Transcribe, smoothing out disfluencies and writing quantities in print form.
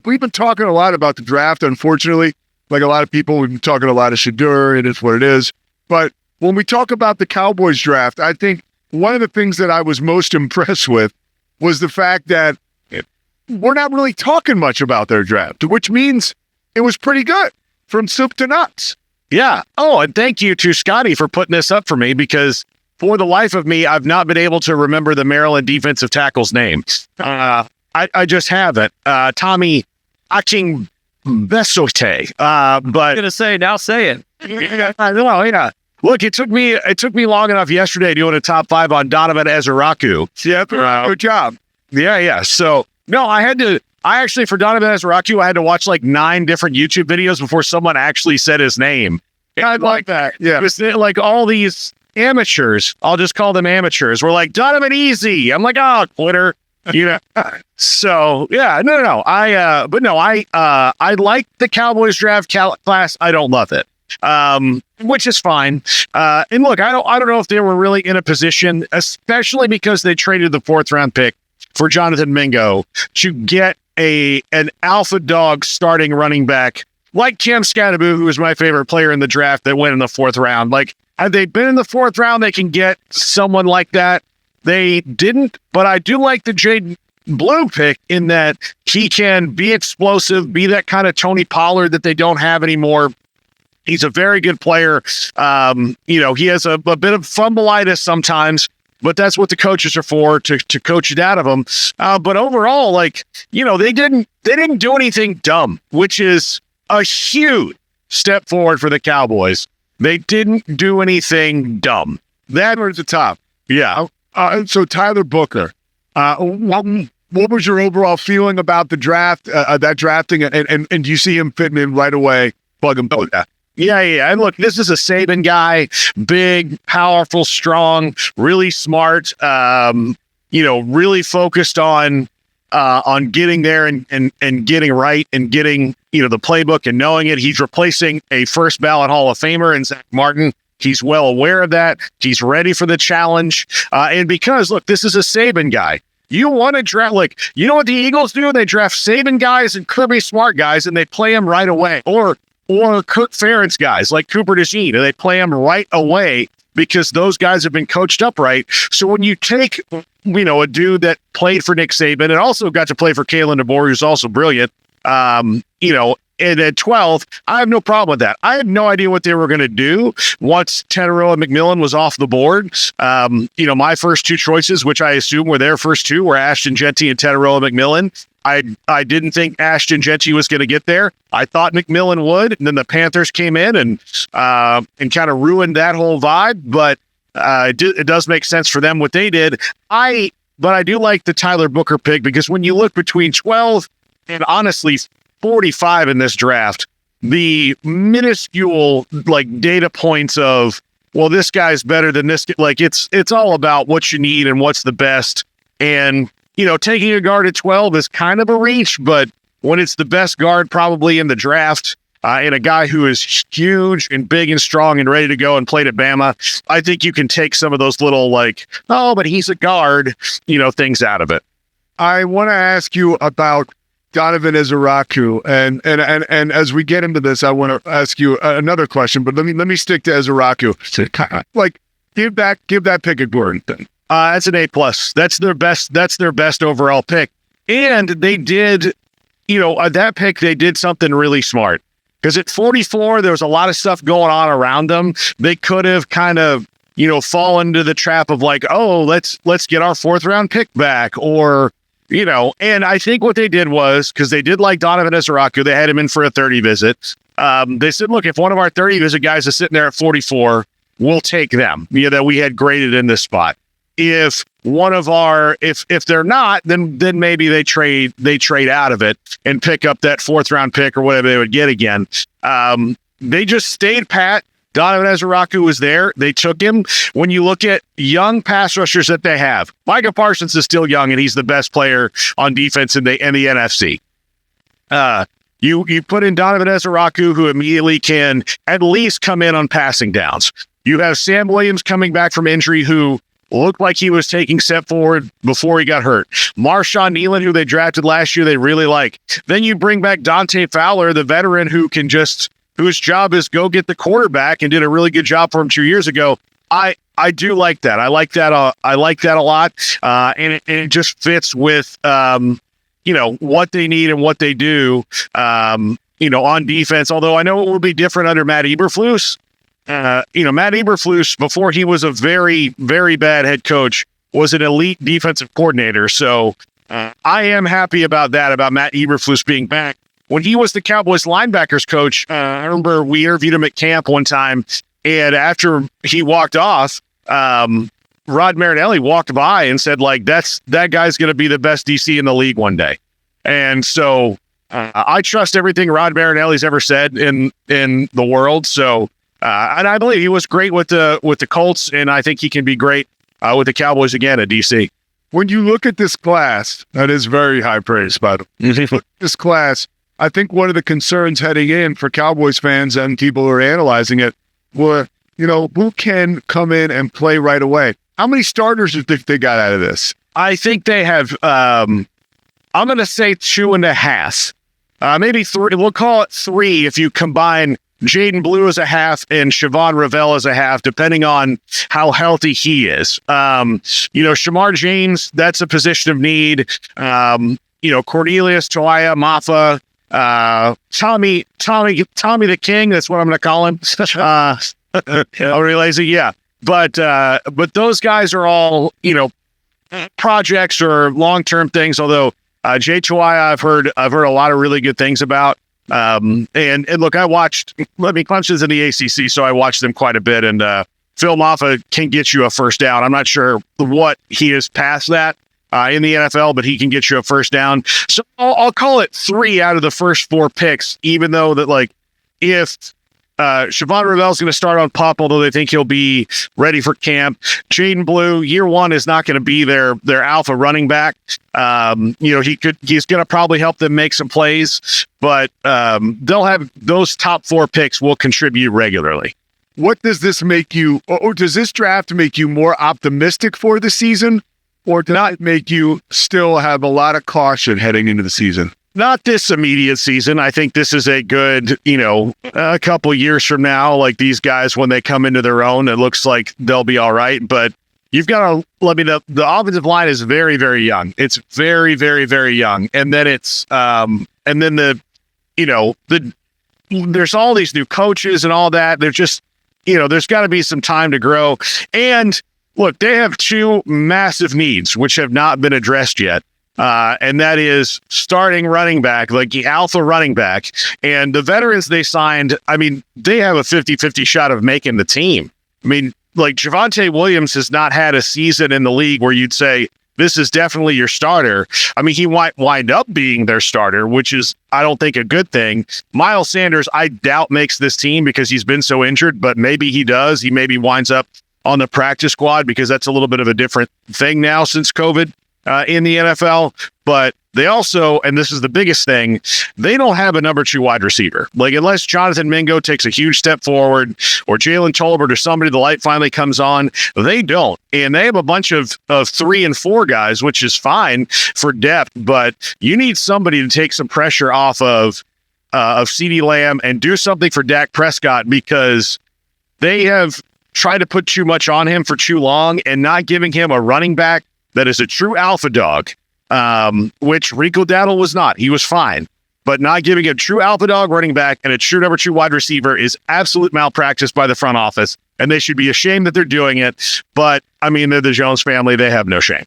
we've been talking a lot about the draft, unfortunately. Like a lot of people, we've been talking a lot of Shadur, it is what it is. But when we talk about the Cowboys draft, I think one of the things that I was most impressed with was the fact that we're not really talking much about their draft, which means it was pretty good from soup to nuts. Yeah. Oh, and thank you to Scotty for putting this up for me, because for the life of me, I've not been able to remember the Maryland defensive tackle's name. I just haven't. Tommy Aching Besote. But I'm gonna say, now say it. yeah. Look, it took me long enough yesterday doing a top 5 on Donovan Ezeraku. Yeah, good job. Yeah. So no, I actually, for Donovan Ezeraku, I had to watch like 9 different YouTube videos before someone actually said his name. I like that. Yeah. It was like all these amateurs, I'll just call them amateurs, were like, Donovan Easy. I'm like, oh, quitter. So yeah, no. I like the Cowboys draft class. I don't love it. Which is fine. And look, I don't know if they were really in a position, especially because they traded the 4th round pick for Jonathan Mingo, to get an alpha dog starting running back like Cam Scadaboo, who was my favorite player in the draft that went in the 4th round. Like, had they been in the 4th round, they can get someone like that. They didn't, but I do like the Jaden Blue pick in that he can be explosive, be that kind of Tony Pollard that they don't have anymore. He's a very good player. He has a bit of fumbleitis sometimes, but that's what the coaches are for, to coach it out of him. But overall, they didn't do anything dumb, which is a huge step forward for the Cowboys. They didn't do anything dumb. That was the top. Yeah. So Tyler Booker, what was your overall feeling about the draft, that drafting, and do you see him fitting in right away? Plug him. Yeah. And look, this is a Saban guy, big, powerful, strong, really smart, really focused on getting there and getting right and getting, the playbook and knowing it. He's replacing a first ballot Hall of Famer in Zach Martin. He's well aware of that. He's ready for the challenge. And because, look, this is a Saban guy. You want to draft, what the Eagles do? They draft Saban guys and Kirby Smart guys, and they play them right away. Or Kirk Ferentz guys like Cooper DeJean, and they play them right away because those guys have been coached up right. So when you take, a dude that played for Nick Saban and also got to play for Kalen DeBoer, who's also brilliant, and at 12, I have no problem with that. I had no idea what they were going to do once Teteroa McMillan was off the board. My first 2 choices, which I assume were their first 2, were Ashton Jeanty and Teteroa McMillan. I didn't think Ashton Jeanty was going to get there. I thought McMillan would, and then the Panthers came in and kind of ruined that whole vibe. But it does make sense for them what they did. But I do like the Tyler Booker pick, because when you look between 12 and honestly 45 in this draft, the minuscule data points of, well, this guy's better than this. It's all about what you need and what's the best. And taking a guard at 12 is kind of a reach, but when it's the best guard probably in the draft, and a guy who is huge and big and strong and ready to go and played at Bama, I think you can take some of those little but he's a guard, things out of it. I want to ask you about Donovan Ezeraku, and as we get into this, I want to ask you another question. But let me stick to Ezeraku. Give that pick a Gordon thing. That's an A+. That's their best overall pick. And they did, that pick, they did something really smart. Because at 44, there was a lot of stuff going on around them. They could have kind of, fallen into the trap of let's get our 4th round pick back, or, and I think what they did was, because they did like Donovan Ezeraku, they had him in for a 30 visit. They said, look, if one of our 30 visit guys is sitting there at 44, we'll take them, that we had graded in this spot. If one of our, if they're not, then maybe they trade out of it and pick up that 4th round pick or whatever they would get again. They just stayed pat. Donovan Ezeraku was there. They took him. When you look at young pass rushers that they have, Micah Parsons is still young and he's the best player on defense in the NFC. You put in Donovan Ezeraku, who immediately can at least come in on passing downs. You have Sam Williams coming back from injury, who looked like he was taking step forward before he got hurt. Marshawn Nealon, who they drafted last year, they really like. Then you bring back Dante Fowler, the veteran whose job is go get the quarterback and did a really good job for him 2 years ago. I do like that. I like that a lot. And it just fits with, what they need and what they do, on defense. Although I know it will be different under Matt Eberflus. Matt Eberflus, before he was a very, very bad head coach, was an elite defensive coordinator. So I am happy about that, about Matt Eberflus being back. When he was the Cowboys linebackers coach, I remember we interviewed him at camp one time, and after he walked off, Rod Marinelli walked by and said, like, that guy's going to be the best DC in the league one day. And so I trust everything Rod Marinelli's ever said in the world. So, and I believe he was great with the Colts, and I think he can be great with the Cowboys again at DC. When you look at this class, that is very high praise, by the way. This class, I think one of the concerns heading in for Cowboys fans and people who are analyzing it were, who can come in and play right away? How many starters do you think they got out of this? I think they have, I'm going to say 2.5. Maybe 3. We'll call it 3 if you combine Jaden Blue as a half and Siobhan Revelle as a half, depending on how healthy he is. Shamar James, that's a position of need. Cornelius, Toia, Mafa, Tommy the King, that's what I'm going to call him. Lazy, yeah. But those guys are all, projects or long-term things, although Jay Toia, I've heard a lot of really good things about. And look, Clemson's in the ACC, so I watched them quite a bit, and Phil Maffa can get you a first down. I'm not sure what he is past that in the NFL, but he can get you a first down. So I'll call it 3 out of the first 4 picks, even though that, like, if Siobhan Revelle is going to start on PUP, although they think he'll be ready for camp. Jaden Blue, year 1 is not going to be their alpha running back. He's going to probably help them make some plays, but they'll have those top 4 picks will contribute regularly. What does this make you, or does this draft make you more optimistic for the season, or does it make you still have a lot of caution heading into the season? Not this immediate season. I think this is a good, a couple years from now, like these guys, when they come into their own, it looks like they'll be all right. But you've got to let me know, the offensive line is very, very young. It's very, very, very young. And then there's all these new coaches and all that. They're just, there's got to be some time to grow. And look, they have 2 massive needs, which have not been addressed yet. And that is starting running back, like the alpha running back. And the veterans they signed, they have a 50-50 shot of making the team. Like Javonte Williams has not had a season in the league where you'd say, this is definitely your starter. He might wind up being their starter, which is, I don't think, a good thing. Miles Sanders, I doubt makes this team because he's been so injured, but maybe he does. He maybe winds up on the practice squad because that's a little bit of a different thing now since COVID. In the NFL, but they also, and this is the biggest thing, they don't have a number 2 wide receiver. Like, unless Jonathan Mingo takes a huge step forward or Jalen Tolbert or somebody, the light finally comes on, they don't. And they have a bunch of 3 and 4 guys, which is fine for depth, but you need somebody to take some pressure off of CeeDee Lamb and do something for Dak Prescott, because they have tried to put too much on him for too long and not giving him a running back that is a true alpha dog, which Rico Dowdle was not. He was fine. But not giving a true alpha dog running back and a true number 2 wide receiver is absolute malpractice by the front office, and they should be ashamed that they're doing it. But, they're the Jones family. They have no shame.